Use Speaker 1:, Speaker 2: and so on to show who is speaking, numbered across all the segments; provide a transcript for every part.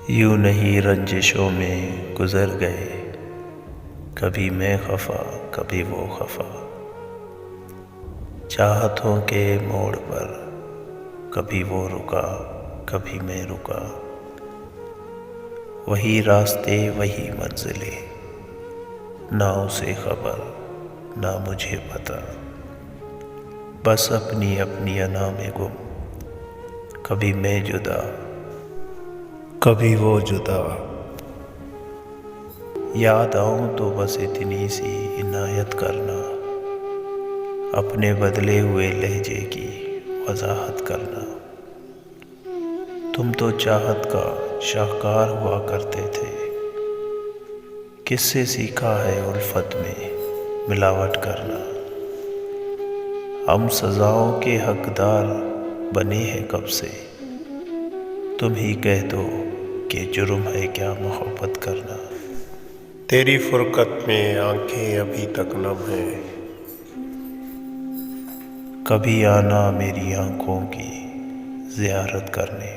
Speaker 1: یوں نہیں رنجشوں میں گزر گئے، کبھی میں خفا کبھی وہ خفا، چاہتوں کے موڑ پر کبھی وہ رکا کبھی میں رکا، وہی راستے وہی منزلیں، نہ اسے خبر نہ مجھے پتہ، بس اپنی اپنی انا میں گم، کبھی میں جدا کبھی وہ جدا، یاد آؤں تو بس اتنی سی عنایت کرنا، اپنے بدلے ہوئے لہجے کی وضاحت کرنا، تم تو چاہت کا شاہکار ہوا کرتے تھے، کس سے سیکھا ہے الفت میں ملاوٹ کرنا، ہم سزاؤں کے حقدار بنے ہیں کب سے، تم ہی کہہ دو کہ جرم ہے کیا محبت کرنا،
Speaker 2: تیری فرقت میں آنکھیں ابھی تک نم ہیں،
Speaker 1: کبھی آنا میری آنکھوں کی زیارت کرنے،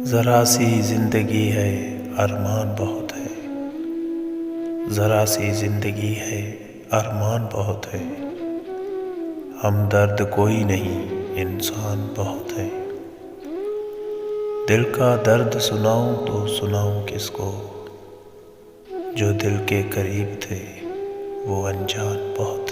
Speaker 1: ذرا سی زندگی ہے ارمان بہت ہے، ذرا سی زندگی ہے ارمان بہت ہے، ہمدرد کوئی نہیں انسان بہت ہے، دل کا درد سناؤں تو سناؤں کس کو، جو دل کے قریب تھے وہ انجان بہت